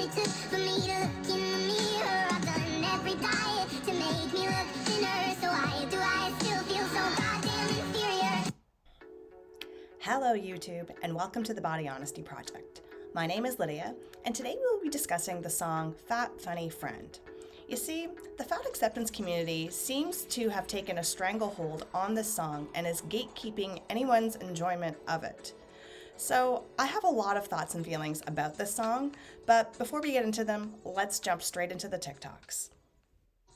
it took for me to look in the mirror. I've done every diet to make me look thinner. So why do I still feel so goddamn inferior? Hello YouTube, and welcome to the Body Honesty Project. My name is Lydia, and today we'll be discussing the song Fat Funny Friend. You see, the fat acceptance community seems to have taken a stranglehold on this song and is gatekeeping anyone's enjoyment of it. So I have a lot of thoughts and feelings about this song, but before we get into them, let's jump straight into the TikToks.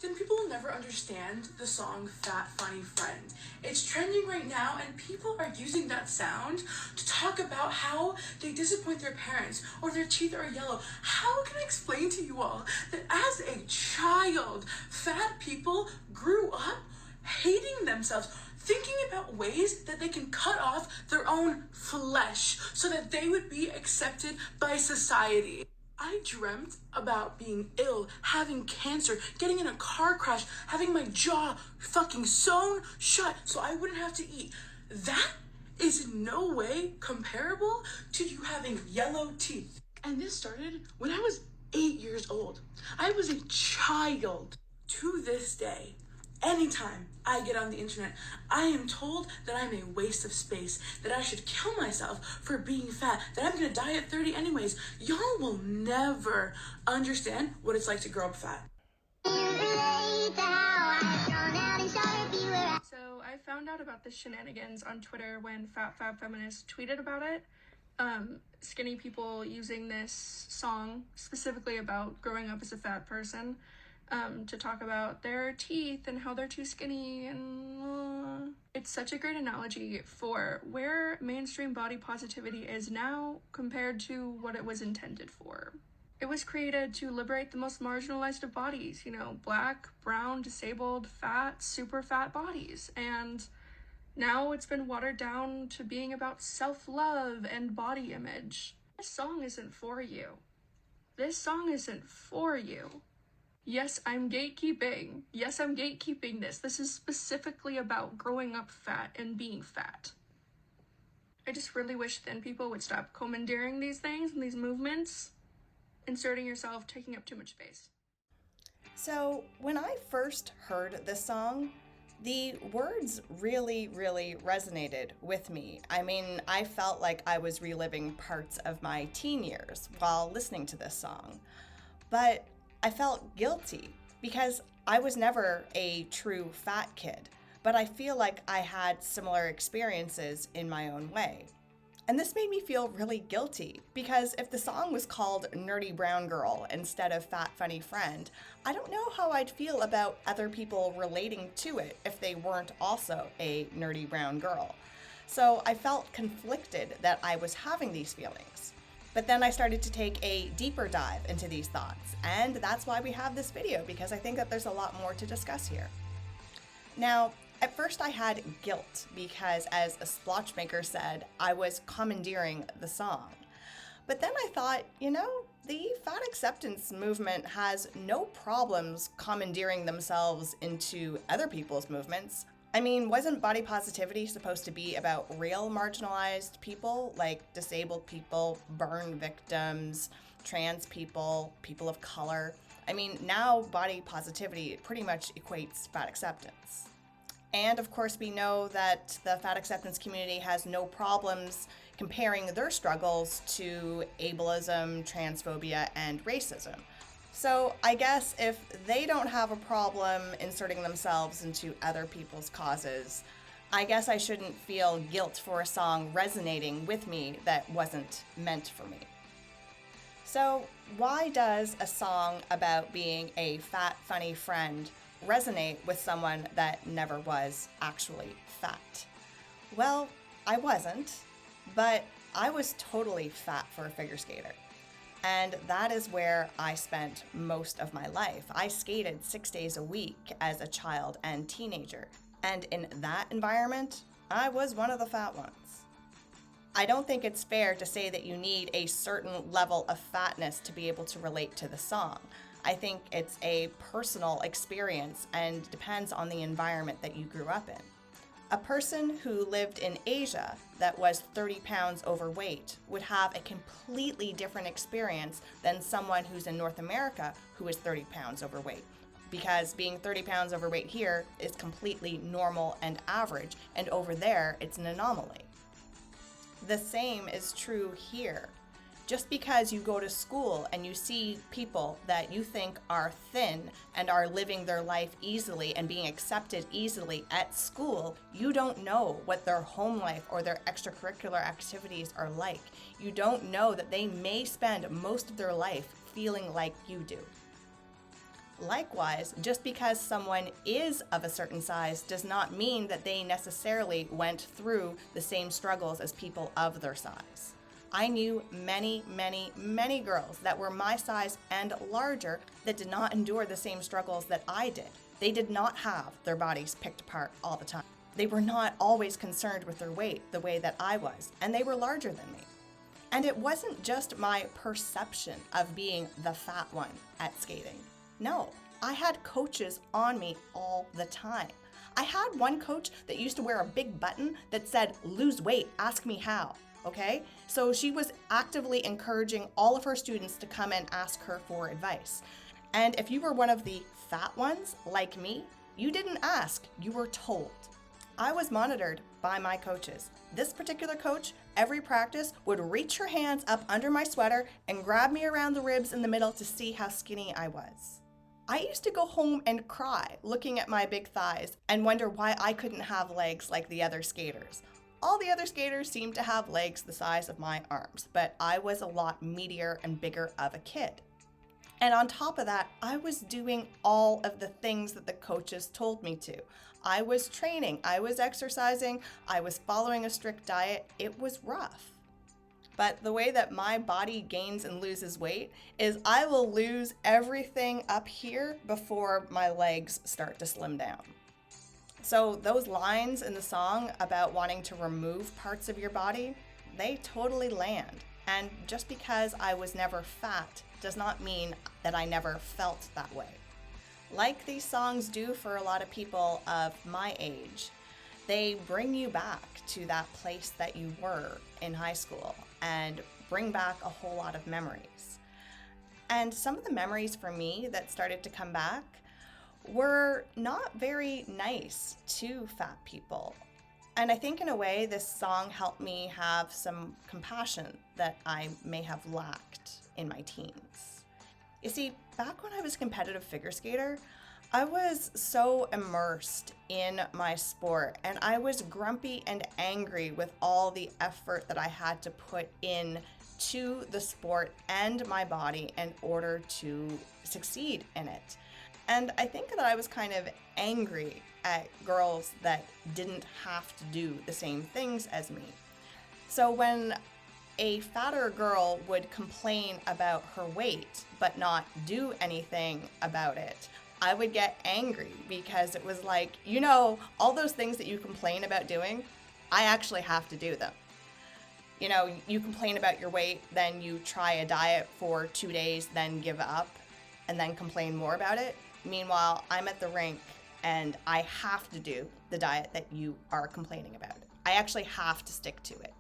Then people will never understand the song Fat Funny Friend. It's trending right now and people are using that sound to talk about how they disappoint their parents or their teeth are yellow. How can I explain to you all that as a child, fat people grew up hating themselves, thinking about ways that they can cut off their own flesh so that they would be accepted by society. I dreamt about being ill, having cancer, getting in a car crash, having my jaw fucking sewn shut so I wouldn't have to eat. That is in no way comparable to you having yellow teeth. And this started when I was 8 years old. I was a child. To this day, anytime I get on the internet, I am told that I'm a waste of space, that I should kill myself for being fat, that I'm gonna die at 30 anyways. Y'all will never understand what it's like to grow up fat. So I found out about the shenanigans on Twitter when Fat Feminists tweeted about it. Skinny people using this song specifically about growing up as a fat person. To talk about their teeth and how they're too skinny, and it's such a great analogy for where mainstream body positivity is now compared to what it was intended for. It was created to liberate the most marginalized of bodies, black, brown, disabled, fat, super fat bodies, and now it's been watered down to being about self-love and body image. This song isn't for you. This song isn't for you. Yes, I'm gatekeeping. Yes, I'm gatekeeping this. This is specifically about growing up fat and being fat. I just really wish thin people would stop commandeering these things and these movements, inserting yourself, taking up too much space. So when I first heard this song, the words really resonated with me. I mean, I felt like I was reliving parts of my teen years while listening to this song. But I felt guilty because I was never a true fat kid, but I feel like I had similar experiences in my own way. And this made me feel really guilty because if the song was called Nerdy Brown Girl instead of Fat Funny Friend, I don't know how I'd feel about other people relating to it if they weren't also a nerdy brown girl. So I felt conflicted that I was having these feelings. But then I started to take a deeper dive into these thoughts, and that's why we have this video, because I think that there's a lot more to discuss here. Now, at first I had guilt because, as a splotchmaker said, I was commandeering the song. But then I thought, the fat acceptance movement has no problems commandeering themselves into other people's movements. I mean, wasn't body positivity supposed to be about real marginalized people, like disabled people, burn victims, trans people, people of color? I mean, now body positivity pretty much equates fat acceptance. And of course, we know that the fat acceptance community has no problems comparing their struggles to ableism, transphobia, and racism. So I guess if they don't have a problem inserting themselves into other people's causes, I guess I shouldn't feel guilt for a song resonating with me that wasn't meant for me. So why does a song about being a fat, funny friend resonate with someone that never was actually fat? Well, I wasn't, but I was totally fat for a figure skater. And that is where I spent most of my life. I skated 6 days a week as a child and teenager. And in that environment, I was one of the fat ones. I don't think it's fair to say that you need a certain level of fatness to be able to relate to the song. I think it's a personal experience and depends on the environment that you grew up in. A person who lived in Asia that was 30 pounds overweight would have a completely different experience than someone who's in North America who is 30 pounds overweight. Because being 30 pounds overweight here is completely normal and average, and over there it's an anomaly. The same is true here. Just because you go to school and you see people that you think are thin and are living their life easily and being accepted easily at school, you don't know what their home life or their extracurricular activities are like. You don't know that they may spend most of their life feeling like you do. Likewise, just because someone is of a certain size does not mean that they necessarily went through the same struggles as people of their size. I knew many, many, many girls that were my size and larger that did not endure the same struggles that I did. They did not have their bodies picked apart all the time. They were not always concerned with their weight the way that I was, and they were larger than me. And it wasn't just my perception of being the fat one at skating. No, I had coaches on me all the time. I had one coach that used to wear a big button that said, "Lose weight, ask me how." Okay? So she was actively encouraging all of her students to come and ask her for advice. And if you were one of the fat ones, like me, you didn't ask, you were told. I was monitored by my coaches. This particular coach, every practice, would reach her hands up under my sweater and grab me around the ribs in the middle to see how skinny I was. I used to go home and cry looking at my big thighs and wonder why I couldn't have legs like the other skaters. All the other skaters seemed to have legs the size of my arms, but I was a lot meatier and bigger of a kid. And on top of that, I was doing all of the things that the coaches told me to. I was training, I was exercising, I was following a strict diet. It was rough. But the way that my body gains and loses weight is I will lose everything up here before my legs start to slim down. So those lines in the song about wanting to remove parts of your body, they totally land. And just because I was never fat does not mean that I never felt that way. Like these songs do for a lot of people of my age, they bring you back to that place that you were in high school and bring back a whole lot of memories. And some of the memories for me that started to come back were not very nice to fat people. And I think in a way this song helped me have some compassion that I may have lacked in my teens. You see, back when I was a competitive figure skater, I was so immersed in my sport and I was grumpy and angry with all the effort that I had to put in to the sport and my body in order to succeed in it. And I think that I was kind of angry at girls that didn't have to do the same things as me. So when a fatter girl would complain about her weight but not do anything about it, I would get angry because it was like, you know, all those things that you complain about doing, I actually have to do them. You know, you complain about your weight, then you try a diet for 2 days, then give up, and then complain more about it. Meanwhile, I'm at the rink and I have to do the diet that you are complaining about. I actually have to stick to it.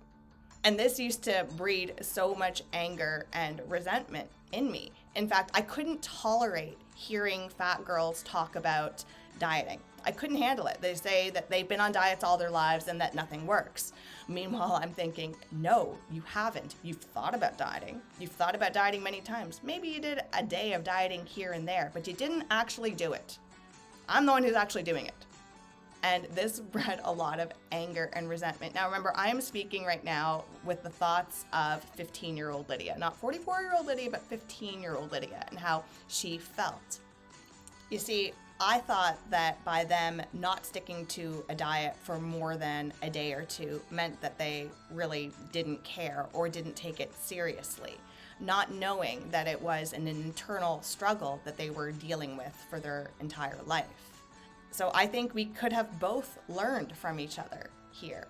And this used to breed so much anger and resentment in me. In fact, I couldn't tolerate hearing fat girls talk about dieting. I couldn't handle it. They say that they've been on diets all their lives and that nothing works. Meanwhile, I'm thinking, no, you haven't. You've thought about dieting. You've thought about dieting many times. Maybe you did a day of dieting here and there, but you didn't actually do it. I'm the one who's actually doing it. And this bred a lot of anger and resentment. Now remember, I am speaking right now with the thoughts of 15-year-old Lydia. Not 44-year-old Lydia, but 15-year-old Lydia and how she felt. You see, I thought that by them not sticking to a diet for more than a day or two meant that they really didn't care or didn't take it seriously, not knowing that it was an internal struggle that they were dealing with for their entire life. So I think we could have both learned from each other here.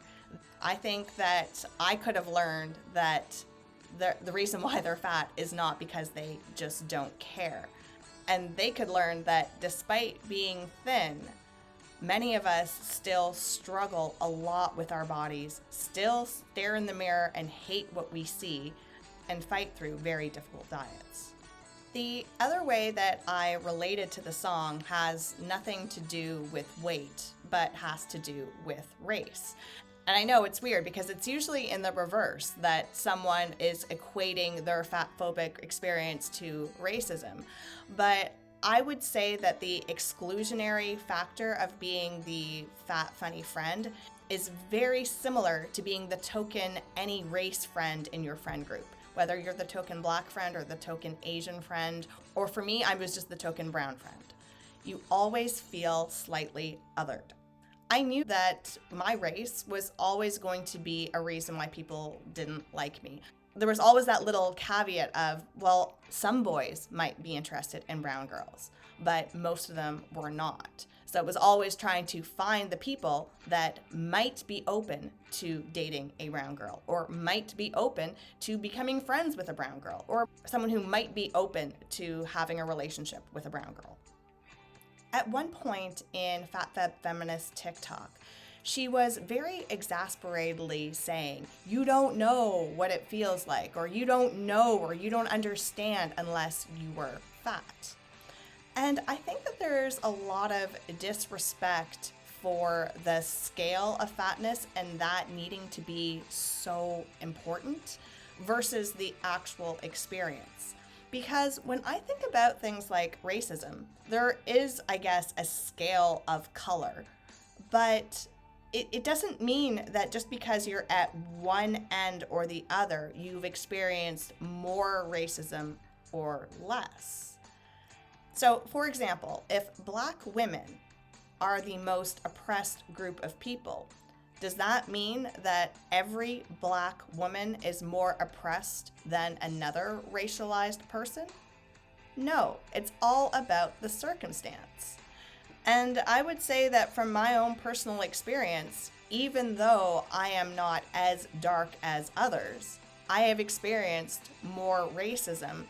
I think that I could have learned that the reason why they're fat is not because they just don't care. And they could learn that despite being thin, Many of us still struggle a lot with our bodies, still stare in the mirror and hate what we see, and fight through very difficult diets. The other way that I related to the song has nothing to do with weight, but has to do with race. And I know it's weird because it's usually in the reverse that someone is equating their fatphobic experience to racism. But I would say that the exclusionary factor of being the fat, funny friend is very similar to being the token any race friend in your friend group. Whether you're the token black friend or the token Asian friend, or for me, I was just the token brown friend. You always feel slightly othered. I knew that my race was always going to be a reason why people didn't like me. There was always that little caveat of, well, some boys might be interested in brown girls, but most of them were not. So it was always trying to find the people that might be open to dating a brown girl, or might be open to becoming friends with a brown girl, or someone who might be open to having a relationship with a brown girl. At one point in FatFeb Feminist TikTok, she was very exasperatedly saying, "You don't know what it feels like," or "You don't know," or "You don't understand unless you were fat." And I think that there's a lot of disrespect for the scale of fatness and that needing to be so important versus the actual experience. Because when I think about things like racism, there is, I guess, a scale of color, but it doesn't mean that just because you're at one end or the other, you've experienced more racism or less. So, for example, if Black women are the most oppressed group of people, does that mean that every Black woman is more oppressed than another racialized person? No, it's all about the circumstance. And I would say that from my own personal experience, even though I am not as dark as others, I have experienced more racism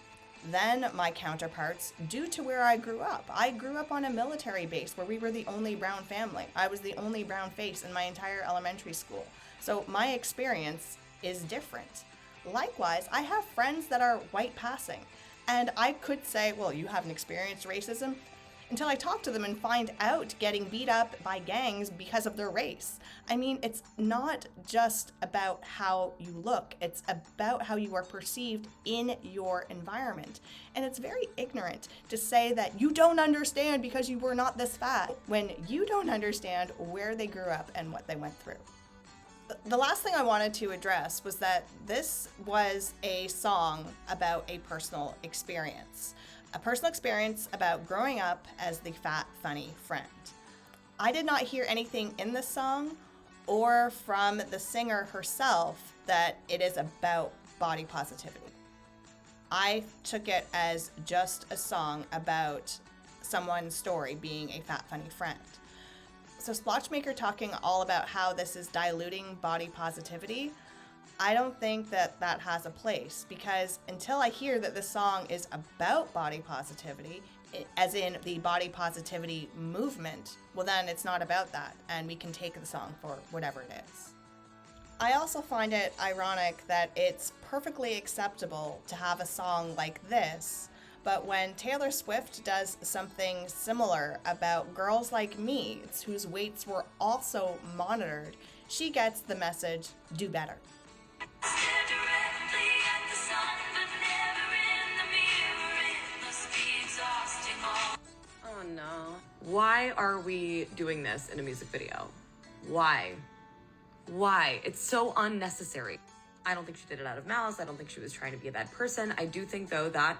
than my counterparts due to where I grew up. I grew up on a military base where we were the only brown family. I was the only brown face in my entire elementary school. So my experience is different. Likewise, I have friends that are white passing, and I could say, well, you haven't experienced racism, until I talk to them and find out getting beat up by gangs because of their race. I mean, it's not just about how you look, it's about how you are perceived in your environment. And it's very ignorant to say that you don't understand because you were not this fat, when you don't understand where they grew up and what they went through. The last thing I wanted to address was that this was a song about a personal experience. A personal experience about growing up as the fat, funny friend. I did not hear anything in this song or from the singer herself that it is about body positivity. I took it as just a song about someone's story being a fat, funny friend. So Splotchmaker talking all about how this is diluting body positivity, I don't think that that has a place, because until I hear that the song is about body positivity, as in the body positivity movement, well then it's not about that, and we can take the song for whatever it is. I also find it ironic that it's perfectly acceptable to have a song like this, but when Taylor Swift does something similar about girls like me, whose weights were also monitored, she gets the message, do better. Oh no. Why are we doing this in a music video? Why? Why? It's so unnecessary. I don't think she did it out of malice. I don't think she was trying to be a bad person. I do think, though, that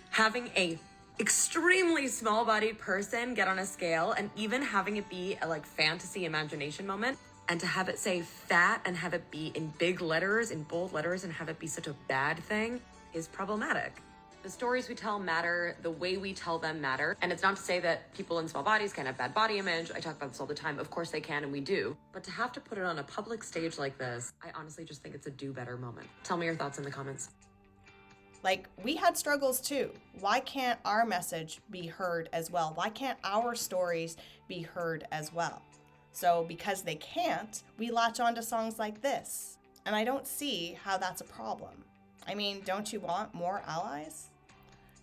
having a extremely small-bodied person get on a scale and even having it be a fantasy imagination moment, and to have it say fat and have it be in big letters, in bold letters, and have it be such a bad thing is problematic. The stories we tell matter, the way we tell them matter. And it's not to say that people in small bodies can't have bad body image. I talk about this all the time. Of course they can, and we do. But to have to put it on a public stage like this, I honestly just think it's a do better moment. Tell me your thoughts in the comments. Like, we had struggles too. Why can't our message be heard as well? Why can't our stories be heard as well? So because they can't, we latch on to songs like this. And I don't see how that's a problem. I mean, don't you want more allies?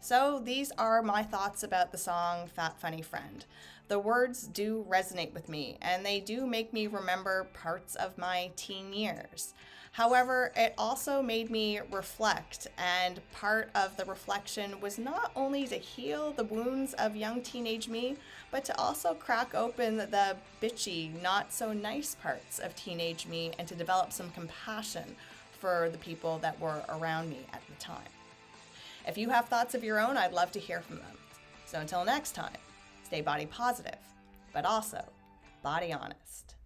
So these are my thoughts about the song Fat Funny Friend. The words do resonate with me, and they do make me remember parts of my teen years. However, it also made me reflect, and part of the reflection was not only to heal the wounds of young teenage me, but to also crack open the bitchy, not so nice parts of teenage me and to develop some compassion for the people that were around me at the time. If you have thoughts of your own, I'd love to hear from them. So until next time, stay body positive, but also body honest.